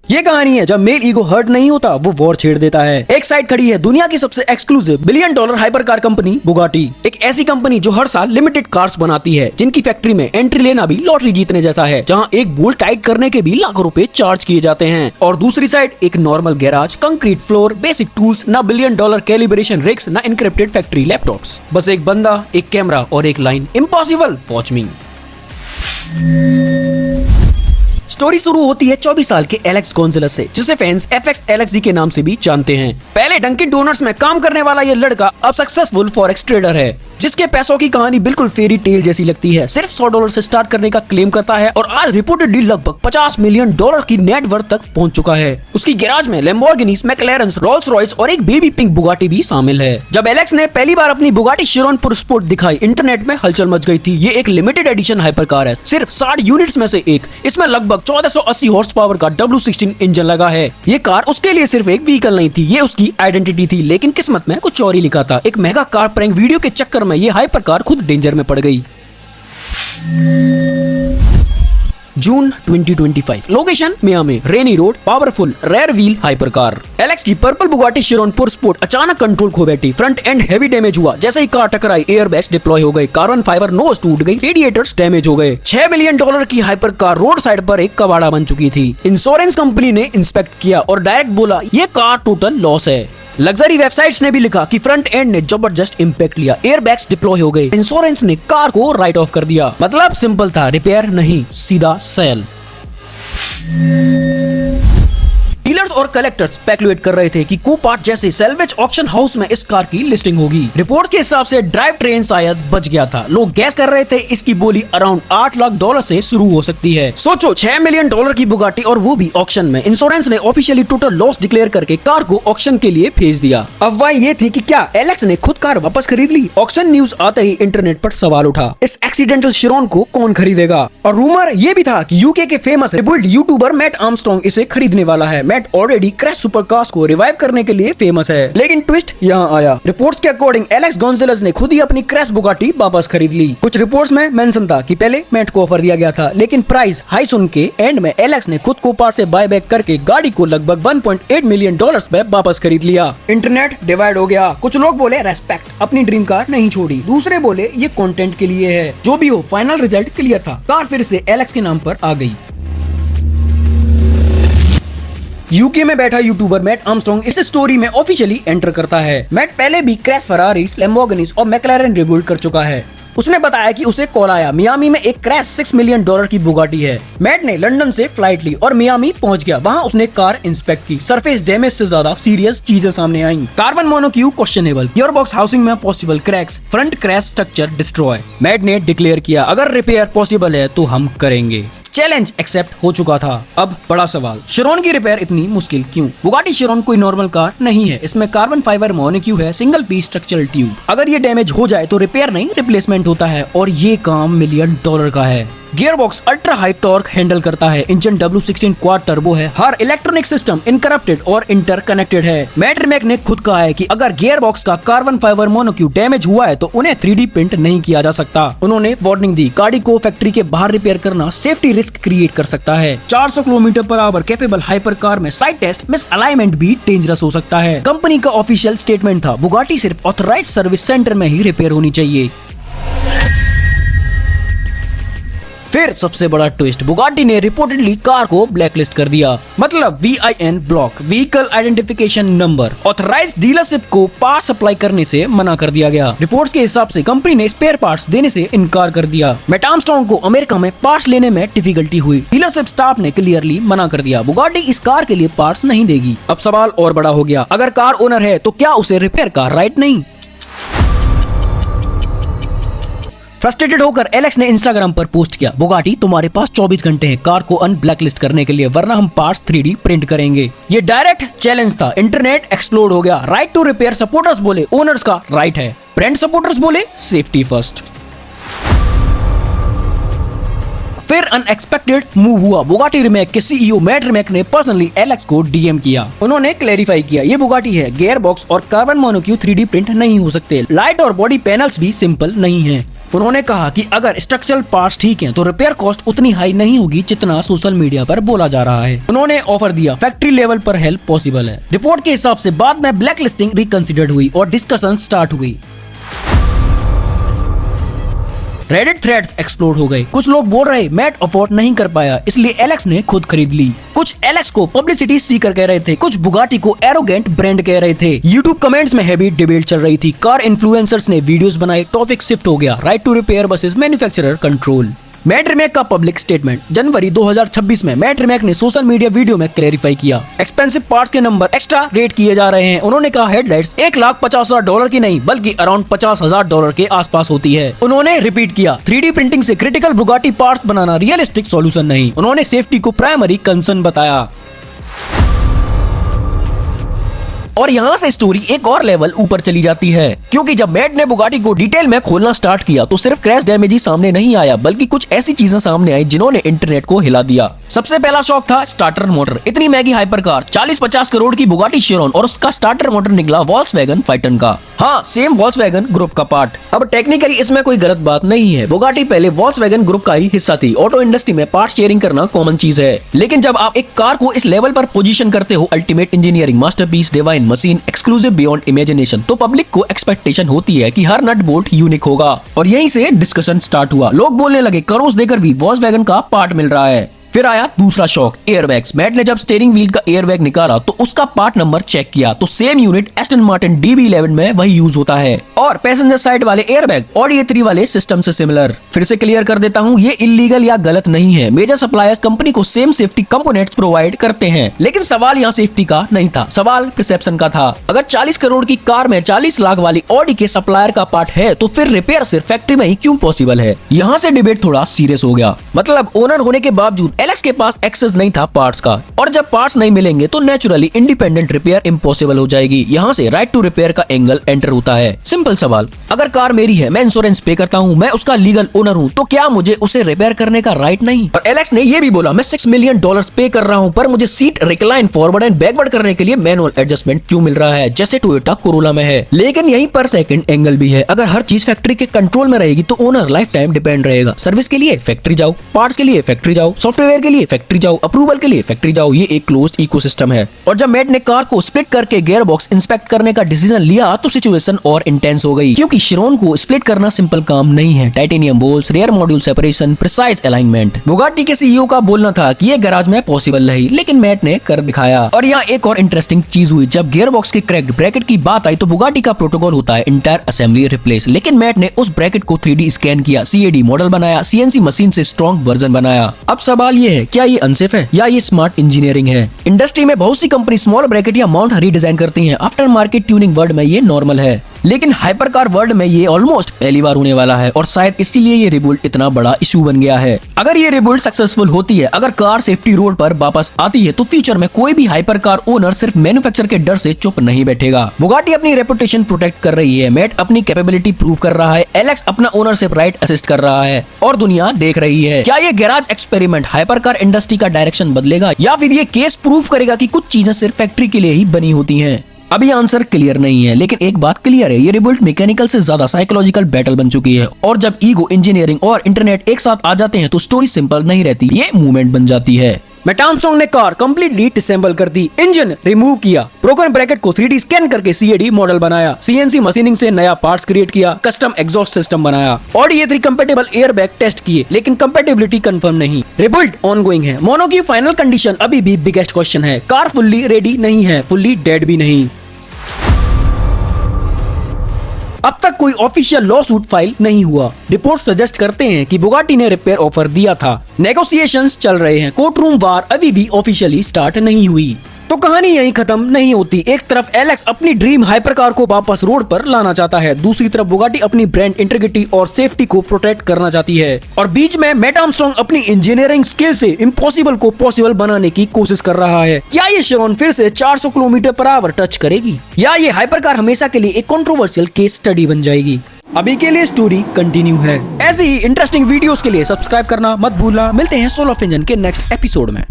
ये कहानी है जब मेल ईगो हर्ट नहीं होता वो वॉर छेड़ देता है। एक साइड खड़ी है दुनिया की सबसे exclusive $1 billion hyper car company Bugatti, एक ऐसी कंपनी जो हर साल लिमिटेड कार्स बनाती है जिनकी फैक्ट्री में एंट्री लेना भी लॉटरी जीतने जैसा है, जहां एक बोल्ट टाइट करने के भी लाखों रुपए चार्ज किए जाते हैं। और दूसरी साइड एक normal garage, concrete floor, basic tools, ना $1 बिलियन कैलिब्रेशन रिग्स, ना इनक्रिप्टेड फैक्ट्री लैपटॉप्स, बस एक बंदा, एक कैमरा और एक लाइन, इम्पॉसिबल, वॉच मी। स्टोरी शुरू होती है 24 साल के एलेक्स गोंजालेस से, जिसे फैंस FX एलेक्सी के नाम से भी जानते हैं। पहले डंकिन डोनट्स में काम करने वाला ये लड़का अब सक्सेसफुल फॉरेक्स ट्रेडर है, जिसके पैसों की कहानी बिल्कुल फेरी टेल जैसी लगती है। सिर्फ $100 से स्टार्ट करने का क्लेम करता है और आज रिपोर्टेडली लगभग $50 मिलियन की नेटवर्थ तक पहुंच चुका है। उसकी गैराज में लैम्बोर्गिनीज, मैक्लेरन्स, रोल्स रॉयस और एक बेबी पिंक बुगाटी भी शामिल है। जब एलेक्स ने पहली बार अपनी बुगाटी शिरोन पुर स्पोर्ट दिखाई, इंटरनेट में हलचल मच गई थी। ये एक लिमिटेड एडिशन हाइपर कार है, सिर्फ 60 यूनिट्स में से एक। इसमें लगभग 1480 हॉर्स पावर का W16 इंजन लगा है। ये कार उसके लिए सिर्फ एक व्हीकल नहीं थी, ये उसकी आइडेंटिटी थी। लेकिन किस्मत में कुछ और ही लिखा था। एक मेगा कार प्रैंक वीडियो के चक्कर में ये हाइपर कार खुद डेंजर में पड़ गई। June 2025, location Miami, rainy road, powerful rare wheel hypercar. Alex की purple Bugatti Chiron pur sport अचानक कंट्रोल खो बैठी। फ्रंट एंड हेवी डैमेज हुआ। जैसे ही कार टकराई, एयरबैग्स डिप्लॉय हो गए, कार्बन फाइबर नोज टूट गई, रेडिएटर्स डैमेज हो गए। $6 बिलियन की हाइपर कार रोड साइड पर एक कबाड़ा बन चुकी थी। इंश्योरेंस कंपनी ने इंस्पेक्ट किया और डायरेक्ट बोला ये कार टोटल लॉस है। लग्जरी वेबसाइट्स ने भी लिखा कि फ्रंट एंड ने जबरदस्त इंपैक्ट लिया, एयरबैग्स डिप्लॉय हो गए। इंश्योरेंस ने कार को राइट ऑफ कर दिया। मतलब सिंपल था, रिपेयर नहीं, सीधा सेल। डीलर्स और कलेक्टर्स स्पेकुलेट कर रहे थे कि को-पार्ट जैसे सेल्वेज ऑक्शन हाउस में इस कार की लिस्टिंग होगी। रिपोर्ट्स के हिसाब से ड्राइव ट्रेन शायद बच गया था। लोग गैस कर रहे थे इसकी बोली अराउंड $8 लाख से शुरू हो सकती है। सोचो, $6 मिलियन की बुगाटी और वो भी ऑक्शन में। इंश्योरेंस ने ऑफिशियली टोटल लॉस डिक्लेयर करके कार को ऑक्शन के लिए भेज दिया। अफवाह ये थी कि क्या एलेक्स ने खुद कार वापस खरीद ली। ऑक्शन न्यूज आते ही इंटरनेट पर सवाल उठा, इस एक्सीडेंटल शिरोन को कौन खरीदेगा। और रूमर ये भी था कि यूके के फेमस रिबुल्ड यूट्यूबर मैट आर्मस्ट्रांग इसे खरीदने वाला है। मैट ऑलरेडी क्रैश सुपरकार्स को रिवाइव करने के लिए फेमस है। लेकिन ट्विस्ट यहाँ आया। रिपोर्ट्स के अकॉर्डिंग एलेक्स गोंजालेस ने खुद ही अपनी क्रैश बुगाटी वापस खरीद ली। कुछ रिपोर्ट्स में मेंशन था कि पहले मैट को ऑफर दिया गया था, लेकिन प्राइस हाई सुन के एंड में एलेक्स ने खुद को पार से बाय बैक करके गाड़ी को लगभग $1.8 मिलियन में वापस खरीद लिया। इंटरनेट डिवाइड हो गया। कुछ लोग बोले रेस्पेक्ट, अपनी ड्रीम कार नहीं छोड़ी। दूसरे बोले ये कंटेंट के लिए है। जो भी हो, फाइनल रिजल्ट क्लियर था। कार फिर से एलेक्स के नाम पर आ गई। यूके में बैठा यूट्यूबर मैट आर्मस्ट्रांग इस स्टोरी में ऑफिशियली एंटर करता है। मैट पहले भी क्रैश फरारीज, लैम्बोर्गिनीज और मैक्लेरन रिबुल्ड कर चुका है। उसने बताया कि उसे कॉल आया, मियामी में एक क्रैश $6 मिलियन की बुगाटी है। मैट ने लंदन से फ्लाइट ली और मियामी पहुंच गया। वहां उसने कार इंस्पेक्ट की। सरफेस डैमेज से ज्यादा सीरियस चीजें सामने आई। Carbon monocoque questionable, gearbox housing में possible cracks, front crash structure destroy. Matt ने डिक्लेयर किया अगर रिपेयर पॉसिबल है तो हम करेंगे। चैलेंज एक्सेप्ट हो चुका था। अब बड़ा सवाल, शिरोन की रिपेयर इतनी मुश्किल क्यों। बुगाटी शिरोन कोई नॉर्मल कार नहीं है। इसमें कार्बन फाइबर मोनोक्यू है, सिंगल पीस स्ट्रक्चरल ट्यूब। अगर ये डैमेज हो जाए तो रिपेयर नहीं रिप्लेसमेंट होता है, और ये काम $1 मिलियन का है। Gearbox ultra high torque handle करता है। इंजन W16 क्वाड टर्बो है। हर इलेक्ट्रॉनिक सिस्टम इनकरप्टेड और इंटरकनेक्टेड है। मैट रिमेक ने खुद कहा है कि अगर गियरबॉक्स का कार्बन फाइबर मोनोक्यू डैमेज हुआ है तो उन्हें 3D प्रिंट नहीं किया जा सकता। उन्होंने वार्निंग दी, गाड़ी को फैक्ट्री के बाहर रिपेयर करना सेफ्टी रिस्क क्रिएट कर सकता है। 400 किलोमीटर/आवर कैपेबल हाइपर कार में साइड टेस्ट मिस अलाइनमेंट भी डेंजरस हो सकता है। कंपनी का ऑफिशियल स्टेटमेंट था, बुगाटी सिर्फ ऑथराइज्ड सर्विस सेंटर में ही रिपेयर होनी चाहिए। फिर सबसे बड़ा ट्विस्ट, बुगाटी ने रिपोर्टेडली कार को ब्लैकलिस्ट कर दिया। मतलब VIN block, vehicle identification number. Authorised dealership को पार्ट सप्लाई करने से मना कर दिया गया। रिपोर्ट्स के हिसाब से कंपनी ने स्पेयर पार्ट्स देने से इनकार कर दिया। मैट आर्मस्ट्रांग को अमेरिका में पार्ट्स लेने में डिफिकल्टी हुई। डीलरशिप स्टाफ ने क्लियरली मना कर दिया, बुगाटी इस कार के लिए पार्ट्स नहीं देगी। अब सवाल और बड़ा हो गया, अगर कार ओनर है तो क्या उसे रिपेयर का राइट नहीं। फ्रस्ट्रेटेड होकर एलेक्स ने इंस्टाग्राम पर पोस्ट किया, बुगाटी तुम्हारे पास 24 घंटे हैं कार को अनब्लैकलिस्ट करने के लिए, वरना हम पार्ट्स 3D प्रिंट करेंगे। ये डायरेक्ट चैलेंज था। इंटरनेट एक्सप्लोड हो गया। राइट टू रिपेयर सपोर्टर्स बोले ओनर्स का राइट है, ब्रांड सपोर्टर्स बोले सेफ्टी फर्स्ट। फिर अनएक्सपेक्टेड मूव हुआ। बुगाटी रिमेक के CEO मैट रिमेक ने पर्सनली एलेक्स को DM किया। उन्होंने क्लैरिफाई किया ये बुगाटी है, गियर बॉक्स और कार्बन मोनोक्यू 3D प्रिंट नहीं हो सकते। लाइट और बॉडी पैनल्स भी सिंपल नहीं है। उन्होंने कहा कि अगर स्ट्रक्चरल पार्ट्स ठीक हैं तो रिपेयर कॉस्ट उतनी हाई नहीं होगी जितना सोशल मीडिया पर बोला जा रहा है। उन्होंने ऑफर दिया फैक्ट्री लेवल पर हेल्प पॉसिबल है। रिपोर्ट के हिसाब से बाद में ब्लैक लिस्टिंग रिकंसिडर्ड हुई और डिस्कशन स्टार्ट हुई। रेडिट थ्रेड्स एक्सप्लोड हो गए। कुछ लोग बोल रहे मैट अफोर्ड नहीं कर पाया इसलिए एलेक्स ने खुद खरीद ली। कुछ एलेक्स को पब्लिसिटी सीकर कह रहे थे, कुछ बुगाटी को एरोगेंट ब्रांड कह रहे थे। यूट्यूब कमेंट्स में हैवी डिबेट चल रही थी। कार इन्फ्लुएंसर्स ने वीडियोस बनाए, टॉपिक शिफ्ट हो गया right to repair versus manufacturer control. Mate Rimac का पब्लिक स्टेटमेंट। जनवरी 2026 में मैट रिमेक ने सोशल मीडिया वीडियो में क्लेरिफाई किया एक्सपेंसिव पार्ट्स के नंबर एक्स्ट्रा रेट किए जा रहे हैं। उन्होंने कहा हेडलाइट्स $1,50,000 की नहीं बल्कि अराउंड $50,000 के आसपास होती है। उन्होंने रिपीट किया 3D प्रिंटिंग से क्रिटिकल बुगाटी पार्ट्स बनाना रियलिस्टिक सॉल्यूशन नहीं। उन्होंने सेफ्टी को प्राइमरी कंसर्न बताया। और यहाँ से स्टोरी एक और लेवल ऊपर चली जाती है, क्योंकि जब मैट ने बुगाटी को डिटेल में खोलना स्टार्ट किया तो सिर्फ क्रैश डैमेज ही सामने नहीं आया बल्कि कुछ ऐसी चीजें सामने आई जिन्होंने इंटरनेट को हिला दिया। सबसे पहला शॉक था स्टार्टर मोटर। इतनी महंगी हाइपर कार 40-50 करोड़ की बुगाटी शिरोन और उसका स्टार्टर मोटर निकला वॉल्क्सवैगन फाइटन का। हाँ, सेम वॉल्क्सवैगन ग्रुप का पार्ट। अब टेक्निकली इसमें कोई गलत बात नहीं है, बुगाटी पहले वॉल्क्सवैगन ग्रुप का ही हिस्सा थी। ऑटो इंडस्ट्री में पार्ट शेयरिंग करना कॉमन चीज है, लेकिन जब आप एक कार को इस लेवल पर पोजीशन करते हो, ultimate engineering, masterpiece, divine machine, exclusive beyond imagination, तो पब्लिक को एक्सपेक्टेशन होती है कि हर नट बोल्ट यूनिक होगा। और यहीं से डिस्कशन स्टार्ट हुआ। लोग बोलने लगे करोड़ देकर भी वॉल्क्सवैगन का पार्ट मिल रहा है। फिर आया दूसरा शॉक, एयरबैग्स। मैट ने जब स्टीयरिंग व्हील का एयरबैग निकाला तो उसका पार्ट नंबर चेक किया तो same unit Aston Martin DB11 में वही यूज होता है और पैसेंजर साइड वाले एयरबैग ऑडी A3 वाले सिस्टम से सिमिलर। फिर से क्लियर कर देता हूँ, ये इलीगल या गलत नहीं है। मेजर सप्लायर्स कंपनी को सेम सेफ्टी कंपोनेंट्स प्रोवाइड करते हैं, लेकिन सवाल यहाँ सेफ्टी का नहीं था, सवाल परसेप्शन का था। अगर 40 करोड़ की कार में 40 लाख वाली ऑडी के सप्लायर का पार्ट है तो फिर रिपेयर सिर्फ फैक्ट्री में ही क्यों पॉसिबल है? यहाँ से डिबेट थोड़ा सीरियस हो गया। मतलब ओनर होने के बावजूद एलेक्स के पास एक्सेस नहीं था पार्ट्स का, और जब पार्ट्स नहीं मिलेंगे तो नेचुरली इंडिपेंडेंट रिपेयर इम्पॉसिबल हो जाएगी। यहाँ से राइट टू रिपेयर का एंगल एंटर होता है। सिंपल सवाल, अगर कार मेरी है, मैं इंश्योरेंस पे करता हूँ, मैं उसका लीगल ओनर हूँ, तो क्या मुझे उसे रिपेयर करने का राइट नहीं? और एलेक्स ने ये भी बोला मैं $6 मिलियन पे कर रहा हूँ, पर मुझे seat recline forward and backward करने के लिए मैनुअल एडजस्टमेंट क्यों मिल रहा है जैसे टोयोटा कोरोला में है? लेकिन यहीं पर सेकंड एंगल भी है। अगर हर चीज फैक्ट्री के कंट्रोल में रहेगी तो ओनर लाइफ टाइम डिपेंड रहेगा। सर्विस के लिए फैक्ट्री जाओ, पार्ट्स के लिए फैक्ट्री जाओ, सॉफ्टवेयर के लिए फैक्ट्री जाओ, अप्रूवल के लिए फैक्ट्री जाओ। ये एक क्लोज्ड इकोसिस्टम है। और जब मैट ने कार को स्प्लिट करके गियर बॉक्स इंस्पेक्ट करने का डिसीजन लिया तो सिचुएशन और इंटेंस हो गई, क्योंकि शिरोन को स्प्लिट करना सिंपल काम नहीं है। Titanium bolts, rear module separation, precise alignment. Bugatti के सीईओ का बोलना था कि ये गैराज में पॉसिबल नहीं, लेकिन मैट ने कर दिखाया। और यहाँ एक और इंटरेस्टिंग चीज हुई, जब गियर बॉक्स के क्रैक्ड ब्रैकेट की बात आई तो बुगाटी का प्रोटोकॉल होता है इंटायर असेंबली रिप्लेस, लेकिन मैट ने उस ब्रैकेट को 3D स्कैन किया, CAD मॉडल बनाया, CNC मशीन से स्ट्रॉन्ग वर्जन बनाया। अब सवाल ये है, क्या ये अनसेफ है या ये स्मार्ट इंजीनियरिंग है? इंडस्ट्री में बहुत सी कंपनी स्मॉल ब्रैकेट या माउंट रीडिजाइन करती हैं। आफ्टर मार्केट ट्यूनिंग वर्ल्ड में ये नॉर्मल है, लेकिन हाइपरकार वर्ल्ड में ये ऑलमोस्ट पहली बार होने वाला है और शायद इसीलिए ये रिबिल्ड इतना बड़ा इशू बन गया है। अगर ये रिबिल्ड सक्सेसफुल होती है, अगर कार सेफ्टी रोड पर वापस आती है, तो फ्यूचर में कोई भी हाइपरकार ओनर सिर्फ मैन्युफैक्चर के डर से चुप नहीं बैठेगा। बुगाटी अपनी रेपुटेशन प्रोटेक्ट कर रही है, मैट अपनी कैपेबिलिटी प्रूव कर रहा है, एलेक्स अपना ओनरशिप राइट असिस्ट कर रहा है और दुनिया देख रही है। क्या ये गैराज एक्सपेरिमेंट हाइपरकार इंडस्ट्री का डायरेक्शन बदलेगा या फिर ये केस प्रूव करेगा कि कुछ चीजें सिर्फ फैक्ट्री के लिए ही बनी होती हैं? अभी आंसर क्लियर नहीं है, लेकिन एक बात क्लियर है, ये रिबिल्ड मैकेनिकल से ज्यादा साइकोलॉजिकल बैटल बन चुकी है। और जब ईगो, इंजीनियरिंग और इंटरनेट एक साथ आ जाते हैं तो स्टोरी सिंपल नहीं रहती, ये मूवमेंट बन जाती है। मैट आर्मस्ट्रांग ने कार कंप्लीटली डिसेंबल कर दी, इंजन रिमूव किया, ब्रोकन ब्रैकेट को 3D स्कैन करके CAD मॉडल बनाया, CNC मशीनिंग से नया पार्ट्स क्रिएट किया, कस्टम एग्जॉस्ट सिस्टम बनाया, Audi A3 compatible airbag test किए, लेकिन कंपैटिबिलिटी कंफर्म नहीं। रिबिल्ड ऑनगोइंग है। मोनो की फाइनल कंडीशन अभी भी बिगेस्ट क्वेश्चन है। कार फुल्ली रेडी नहीं है, फुल्ली डेड भी नहीं। अब तक कोई ऑफिशियल लॉ सूट फाइल नहीं हुआ। रिपोर्ट सजेस्ट करते हैं कि बुगाटी ने रिपेयर ऑफर दिया था, नेगोशिएशंस चल रहे हैं, कोर्ट रूम वार अभी भी ऑफिशियली स्टार्ट नहीं हुई। तो कहानी यहीं खत्म नहीं होती। एक तरफ एलेक्स अपनी ड्रीम हाइपरकार को वापस रोड पर लाना चाहता है, दूसरी तरफ बुगाटी अपनी ब्रांड इंटीग्रिटी और सेफ्टी को प्रोटेक्ट करना चाहती है, और बीच में मैट आर्मस्ट्रांग अपनी इंजीनियरिंग स्किल से इम्पॉसिबल को पॉसिबल बनाने की कोशिश कर रहा है। क्या ये शिरोन फिर से 400 किलोमीटर/आवर टच करेगी या ये हाइपरकार हमेशा के लिए एक कंट्रोवर्शियल केस स्टडी बन जाएगी? अभी के लिए स्टोरी कंटिन्यू है। ऐसी ही इंटरेस्टिंग वीडियोस के लिए सब्सक्राइब करना मत भूलना। मिलते हैं सोल ऑफ इंजन के नेक्स्ट एपिसोड में।